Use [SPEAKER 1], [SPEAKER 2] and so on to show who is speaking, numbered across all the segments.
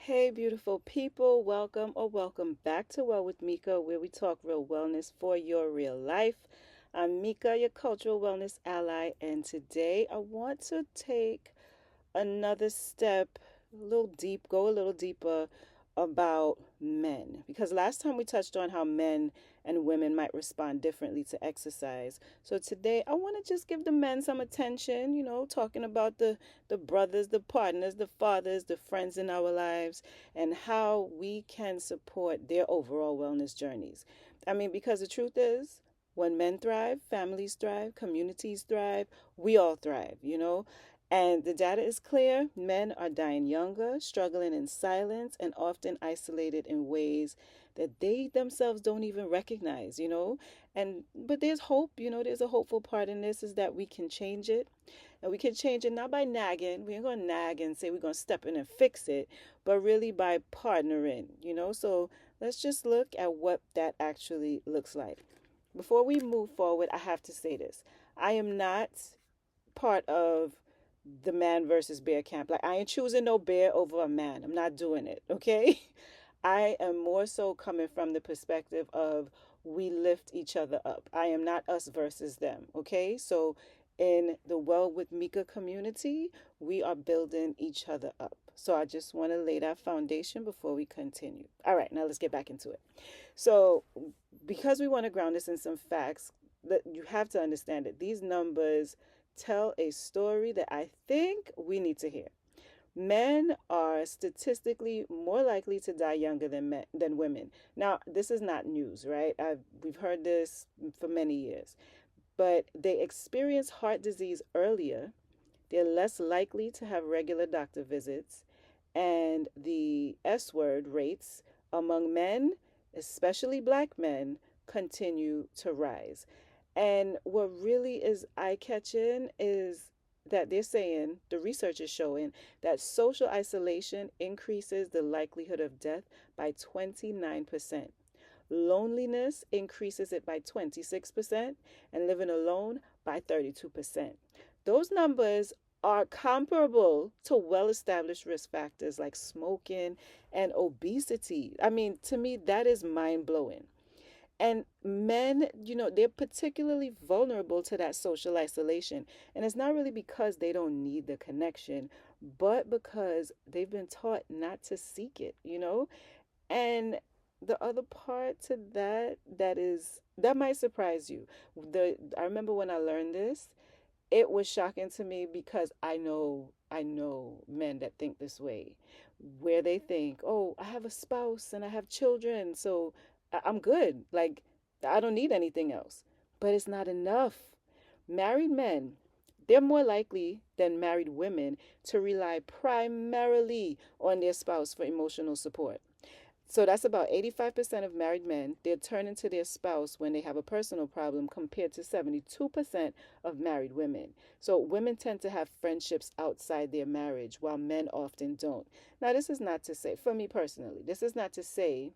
[SPEAKER 1] Hey, beautiful people, welcome or welcome back to Well with Mika, where we talk real wellness for your real life. I'm Mika, your cultural wellness ally, and today I want to take another step, go a little deeper about men. Because last time we touched on how men and women might respond differently to exercise. So today I want to just give the men some attention, talking about the brothers, the partners, the fathers, the friends in our lives, and how we can support their overall wellness journeys. I mean, because the truth is, when men thrive, families thrive, communities thrive, we all thrive. And the data is clear: men are dying younger, struggling in silence, and often isolated in ways that they themselves don't even recognize. And but there's hope. There's a hopeful part in this, is that we can change it. And we can change it not by nagging. We ain't gonna nag and say we're gonna step in and fix it, but really by partnering. So let's just look at what that actually looks like. Before we move forward, I have to say this. I am not part of the man versus bear camp. Like, I ain't choosing no bear over a man. I'm not doing it, okay? I am more so coming from the perspective of we lift each other up. I am not us versus them, okay? So in the Well with Mika community, we are building each other up. So I just want to lay that foundation before we continue. All right, now let's get back into it. So, because we want to ground this in some facts, that you have to understand that these numbers tell a story that I think we need to hear. Men are statistically more likely to die younger than women. Now, this is not news, right? We've heard this for many years. But they experience heart disease earlier. They're less likely to have regular doctor visits, and the S word rates among men, especially black men, continue to rise. And what really is eye catching is that they're saying, the research is showing, that social isolation increases the likelihood of death by 29%. Loneliness increases it by 26%, and living alone by 32%. Those numbers are comparable to well established risk factors like smoking and obesity. I mean, to me, that is mind blowing. And men, they're particularly vulnerable to that social isolation. And it's not really because they don't need the connection, but because they've been taught not to seek it. And the other part to that might surprise you. I remember when I learned this, it was shocking to me because I know men that think this way, where they think, "Oh, I have a spouse and I have children, so I'm good. Like, I don't need anything else." But it's not enough. Married men, they're more likely than married women to rely primarily on their spouse for emotional support. So that's about 85% of married men. They're turning to their spouse when they have a personal problem, compared to 72% of married women. So women tend to have friendships outside their marriage, while men often don't. Now, this is not to say, for me personally, this is not to say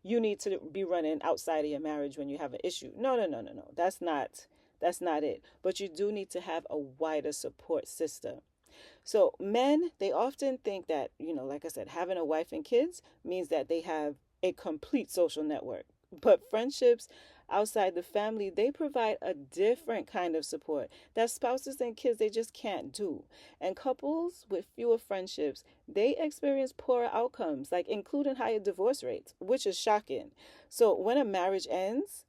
[SPEAKER 1] you need to be running outside of your marriage when you have an issue. No, no, no, no, no. That's not it. But you do need to have a wider support system. So men, they often think that, like I said, having a wife and kids means that they have a complete social network. But friendships outside the family, they provide a different kind of support that spouses and kids, they just can't do. And couples with fewer friendships, they experience poorer outcomes, like including higher divorce rates, which is shocking. So when a marriage ends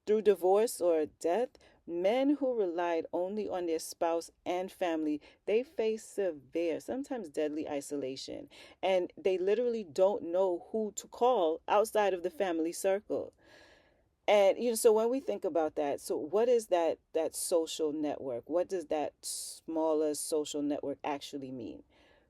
[SPEAKER 1] through divorce or death, men who relied only on their spouse and family, they face severe, sometimes deadly isolation. And they literally don't know who to call outside of the family circle. And so when we think about that, so what is that social network? What does that smaller social network actually mean?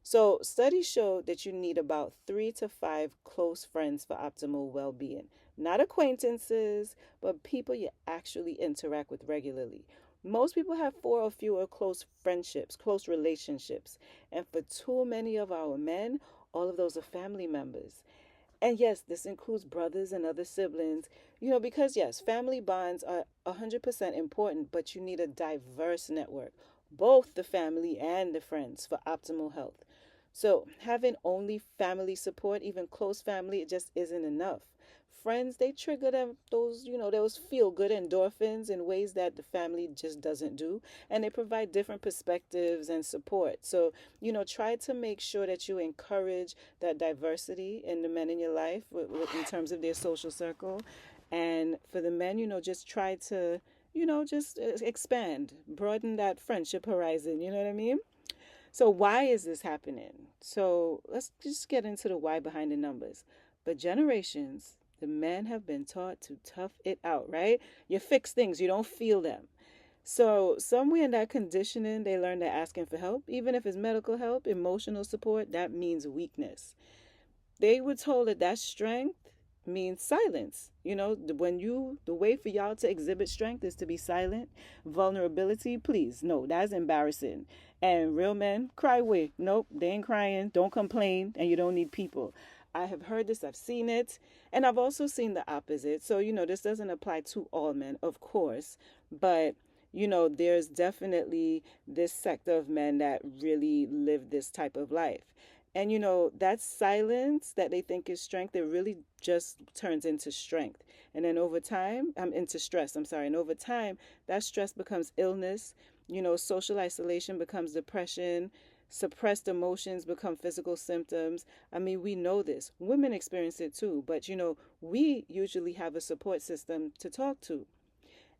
[SPEAKER 1] So studies show that you need about 3 to 5 close friends for optimal well-being. Not acquaintances, but people you actually interact with regularly. Most people have 4 or fewer close friendships, close relationships. And for too many of our men, all of those are family members. And yes, this includes brothers and other siblings, because yes, family bonds are 100% important, but you need a diverse network, both the family and the friends, for optimal health. So having only family support, even close family, it just isn't enough. Friends, they trigger them those, those feel good endorphins in ways that the family just doesn't do. And they provide different perspectives and support. So, try to make sure that you encourage that diversity in the men in your life in terms of their social circle. And for the men, just try to, just expand, broaden that friendship horizon. You know what I mean? So, why is this happening? So, let's just get into the why behind the numbers. But generations, the men have been taught to tough it out, right? You fix things, you don't feel them. So, somewhere in that conditioning, they learn that asking for help, even if it's medical help, emotional support, that means weakness. They were told that that strength means silence. The way for y'all to exhibit strength is to be silent. Vulnerability, please, no, that's embarrassing. And real men cry away. Nope, they ain't crying. Don't complain, and you don't need people. I have heard this, I've seen it, and I've also seen the opposite. So, this doesn't apply to all men, of course, but there's definitely this sector of men that really live this type of life. And that silence that they think is strength, it really just turns into strength. And then over time, I'm into stress, I'm sorry. And over time, that stress becomes illness. Social isolation becomes depression. Suppressed emotions become physical symptoms. I mean, we know this. Women experience it too. But, we usually have a support system to talk to.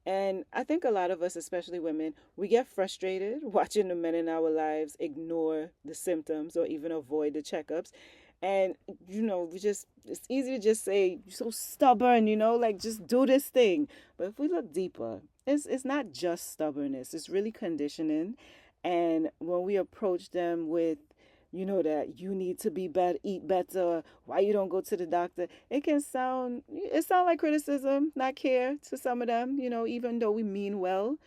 [SPEAKER 1] And I think a lot of us, especially women, we get frustrated watching the men in our lives ignore the symptoms or even avoid the checkups. And, it's easy to just say, you're so stubborn, like just do this thing. But if we look deeper, it's not just stubbornness, it's really conditioning. And when we approach them with, that you need to be better, eat better, why you don't go to the doctor, it sound like criticism, not care to some of them, even though we mean well.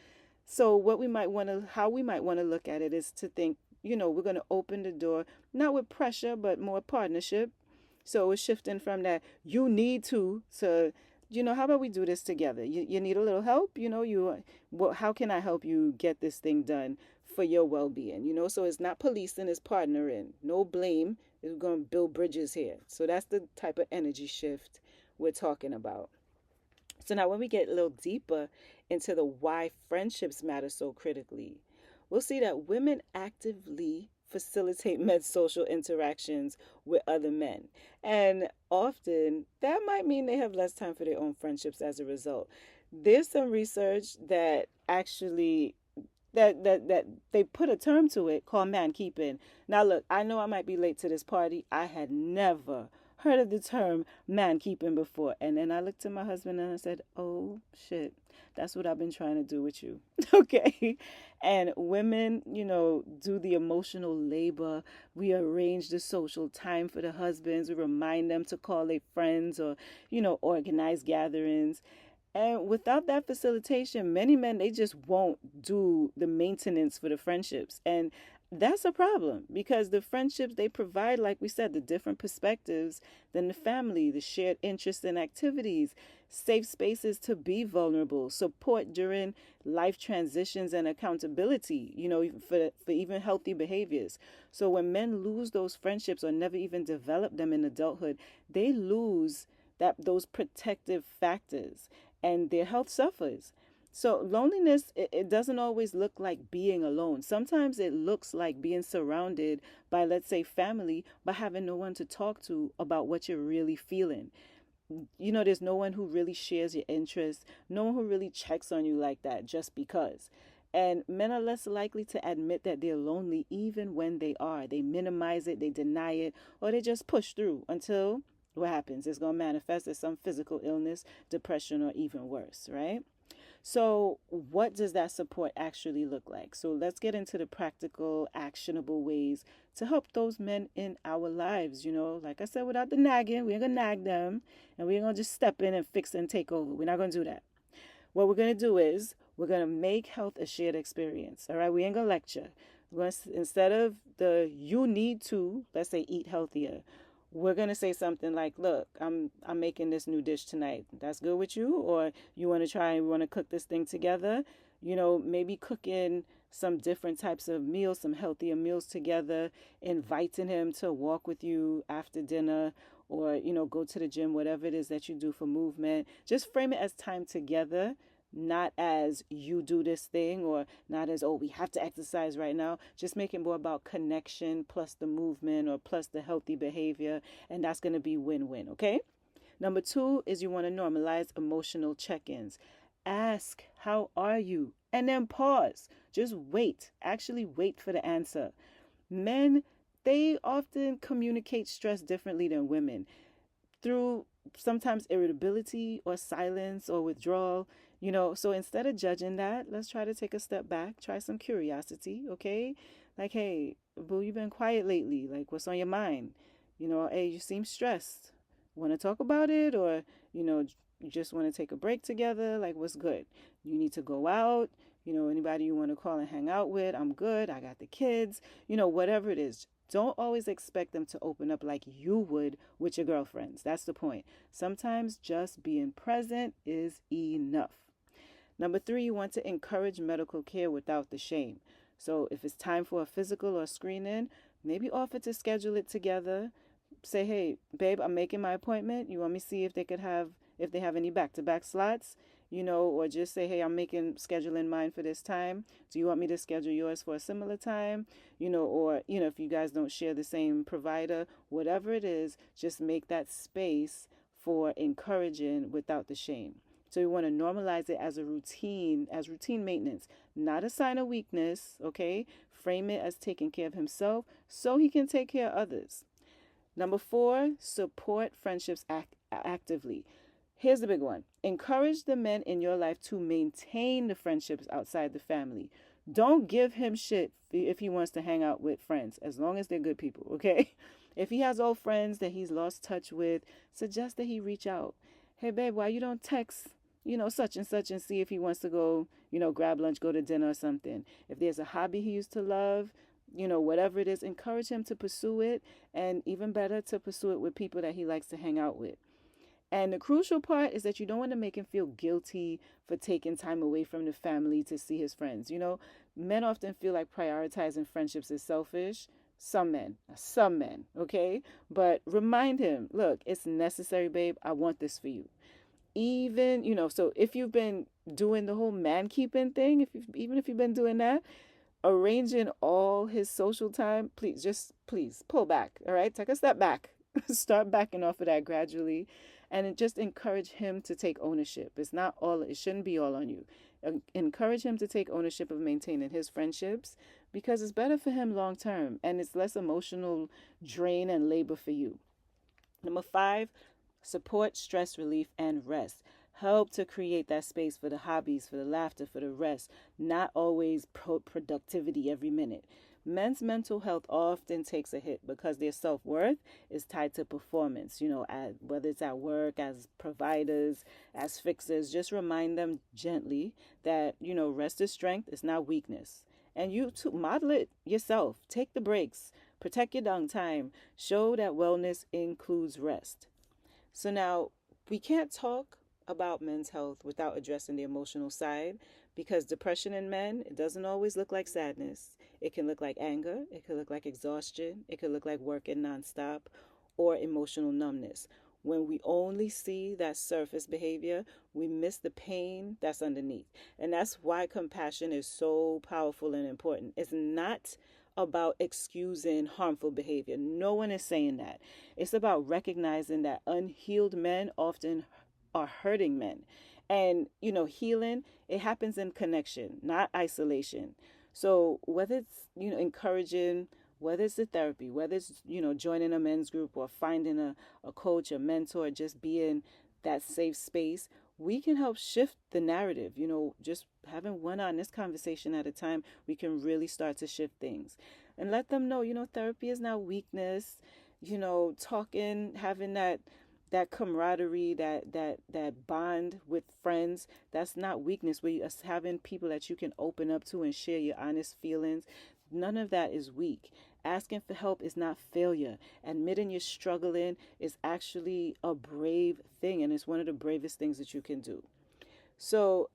[SPEAKER 1] So how we might want to look at it is to think, we're going to open the door, not with pressure, but more partnership. So it's shifting from that you need to, how about we do this together? You need a little help, how can I help you get this thing done for your well-being? So it's not policing, it's partnering. No blame. We're going to build bridges here. So that's the type of energy shift we're talking about. So now when we get a little deeper into the why friendships matter so critically, we'll see that women actively facilitate men's social interactions with other men. And often that might mean they have less time for their own friendships as a result. There's some research that actually that they put a term to it called mankeeping. Now look, I know I might be late to this party. I had never heard of the term mankeeping before. And then I looked at my husband and I said, "Oh shit. That's what I've been trying to do with you." Okay. And women, do the emotional labor. We arrange the social time for the husbands. We remind them to call their friends or, organize gatherings. And without that facilitation, many men, they just won't do the maintenance for the friendships. And that's a problem because the friendships they provide, like we said, the different perspectives than the family, the shared interests and activities, safe spaces to be vulnerable, support during life transitions and accountability, for even healthy behaviors. So when men lose those friendships or never even develop them in adulthood, they lose those protective factors and their health suffers. So loneliness, it doesn't always look like being alone. Sometimes it looks like being surrounded by, let's say, family, but having no one to talk to about what you're really feeling. There's no one who really shares your interests, no one who really checks on you like that just because. And men are less likely to admit that they're lonely even when they are. They minimize it, they deny it, or they just push through until what happens? It's going to manifest as some physical illness, depression, or even worse, right? So, what does that support actually look like? So, let's get into the practical, actionable ways to help those men in our lives. Like I said, without the nagging, we ain't gonna nag them and we ain't gonna just step in and fix and take over. We're not gonna do that. What we're going to do is we're going to make health a shared experience. All right. We ain't going to lecture. We're going to, instead of the you need to, let's say, eat healthier, we're going to say something like, look, I'm making this new dish tonight. That's good with you? Or you want to try and we want to cook this thing together? Maybe cooking some different types of meals, some healthier meals together, inviting him to walk with you after dinner, or go to the gym, whatever it is that you do for movement. Just frame it as time together, not as you do this thing, or not as, oh, we have to exercise right now. Just make it more about connection plus the movement, or plus the healthy behavior, and that's going to be win-win. Okay. Number two is you want to normalize emotional check-ins. Ask, how are you? And then pause. Just wait. Actually wait for the answer. Men, they often communicate stress differently than women, through sometimes irritability or silence or withdrawal. So instead of judging that, let's try to take a step back, try some curiosity. Okay, like, hey boo, you've been quiet lately, like what's on your mind? Hey, you seem stressed, want to talk about it? Or you just want to take a break together, like what's good? You need to go out? Anybody you want to call and hang out with? I'm good, I got the kids. Whatever it is, don't always expect them to open up like you would with your girlfriends. That's the point. Sometimes just being present is enough. Number three, you want to encourage medical care without the shame. So if it's time for a physical or screening, maybe offer to schedule it together. Say, hey, babe, I'm making my appointment. You want me to see if they have any back-to-back slots? Or just say, hey, I'm making scheduling mine for this time. Do you want me to schedule yours for a similar time? Or, if you guys don't share the same provider, whatever it is, just make that space for encouraging without the shame. So we want to normalize it as routine maintenance, not a sign of weakness. Okay. Frame it as taking care of himself so he can take care of others. Number four, support friendships actively. Here's the big one. Encourage the men in your life to maintain the friendships outside the family. Don't give him shit if he wants to hang out with friends, as long as they're good people, okay? If he has old friends that he's lost touch with, suggest that he reach out. Hey, babe, why you don't text, such and such, and see if he wants to go, grab lunch, go to dinner or something. If there's a hobby he used to love, whatever it is, encourage him to pursue it, and even better, to pursue it with people that he likes to hang out with. And the crucial part is that you don't want to make him feel guilty for taking time away from the family to see his friends. Men often feel like prioritizing friendships is selfish. Some men, okay? But remind him, look, it's necessary, babe. I want this for you. Even, so if you've been doing the whole man keeping thing, even if you've been doing that, arranging all his social time, please pull back. All right, take a step back. Start backing off of that gradually, and just encourage him to take ownership. It shouldn't be all on you. Encourage him to take ownership of maintaining his friendships, because it's better for him long term, and it's less emotional drain and labor for you. Number five, support stress relief and rest. Help to create that space for the hobbies, for the laughter, for the rest, not always productivity every minute. Men's mental health often takes a hit because their self-worth is tied to performance, whether it's at work, as providers, as fixers. Just remind them gently that, rest is strength, it's not weakness. And you too, model it yourself. Take the breaks, protect your downtime, show that wellness includes rest. So now, we can't talk about men's health without addressing the emotional side, because depression in men, it doesn't always look like sadness. It can look like anger, it could look like exhaustion, it could look like working nonstop, or emotional numbness. When we only see that surface behavior, we miss the pain that's underneath. And that's why compassion is so powerful and important. It's not about excusing harmful behavior. No one is saying that. It's about recognizing that unhealed men often are hurting men. And, healing, it happens in connection, not isolation. So whether it's, encouraging, whether it's the therapy, whether it's, joining a men's group, or finding a coach, a mentor, just being that safe space, we can help shift the narrative. Just having one honest conversation at a time, we can really start to shift things. And let them know, therapy is not weakness. Talking, having that camaraderie, that bond with friends, that's not weakness. Where us having people that you can open up to and share your honest feelings, none of that is weak. Asking for help is not failure. Admitting you're struggling is actually a brave thing, and it's one of the bravest things that you can do. So,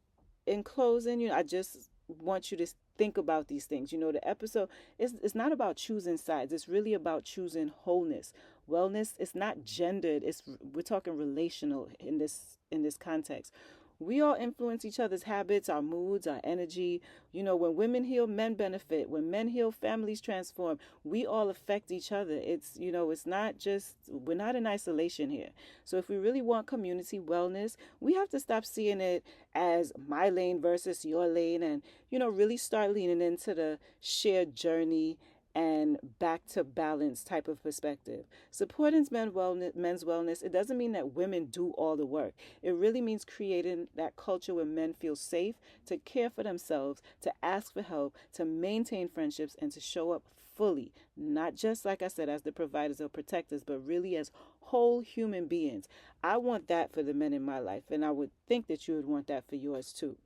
[SPEAKER 1] in closing, I just want you to think about these things. The episode is not about choosing sides. It's really about choosing wholeness. Wellness is not gendered. It's we're talking relational in this context. We all influence each other's habits, our moods, our energy. When women heal, men benefit. When men heal, families transform. We all affect each other. It's not just, we're not in isolation here. So if we really want community wellness, we have to stop seeing it as my lane versus your lane, and, really start leaning into the shared journey and back to balance type of perspective. Supporting men's wellness, it doesn't mean that women do all the work. It really means creating that culture where men feel safe to care for themselves, to ask for help, to maintain friendships, and to show up fully, not just, like I said, as the providers or protectors, but really as whole human beings. I want that for the men in my life, and I would think that you would want that for yours too.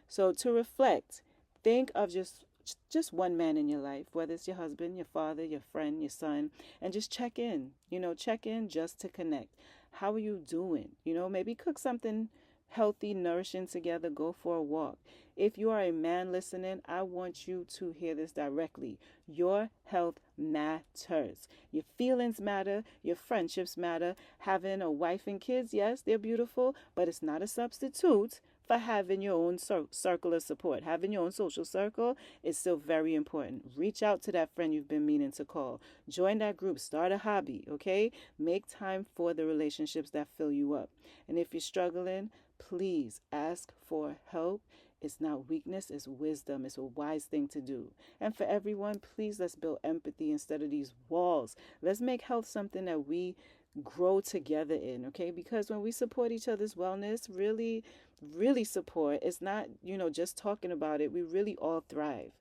[SPEAKER 1] So to reflect, think of just one man in your life, whether it's your husband, your father, your friend, your son, and just check in. Check in just to connect. How are you doing? Maybe cook something healthy, nourishing together, go for a walk. If you are a man listening, I want you to hear this directly. Your health matters. Your feelings matter. Your friendships matter. Having a wife and kids, yes, they're beautiful, but it's not a substitute for having your own circle of support. Having your own social circle is still very important. Reach out to that friend you've been meaning to call. Join that group. Start a hobby, okay? Make time for the relationships that fill you up. And if you're struggling, please ask for help. It's not weakness, it's wisdom. It's a wise thing to do. And for everyone, please let's build empathy instead of these walls. Let's make health something that we grow together in, okay? Because when we support each other's wellness, really, really support, it's not, just talking about it. We really all thrive.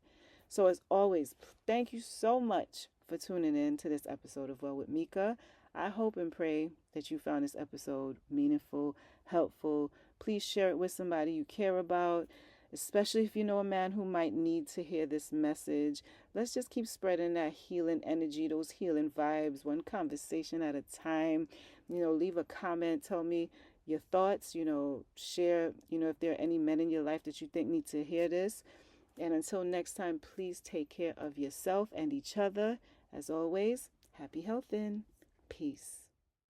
[SPEAKER 1] So, as always, thank you so much for tuning in to this episode of Well with Mika. I hope and pray that you found this episode meaningful, helpful. Please share it with somebody you care about, especially if you know a man who might need to hear this message. Let's just keep spreading that healing energy, those healing vibes, one conversation at a time. Leave a comment, tell me your thoughts, share, if there are any men in your life that you think need to hear this. And until next time, please take care of yourself and each other. As always, happy healthing. Peace.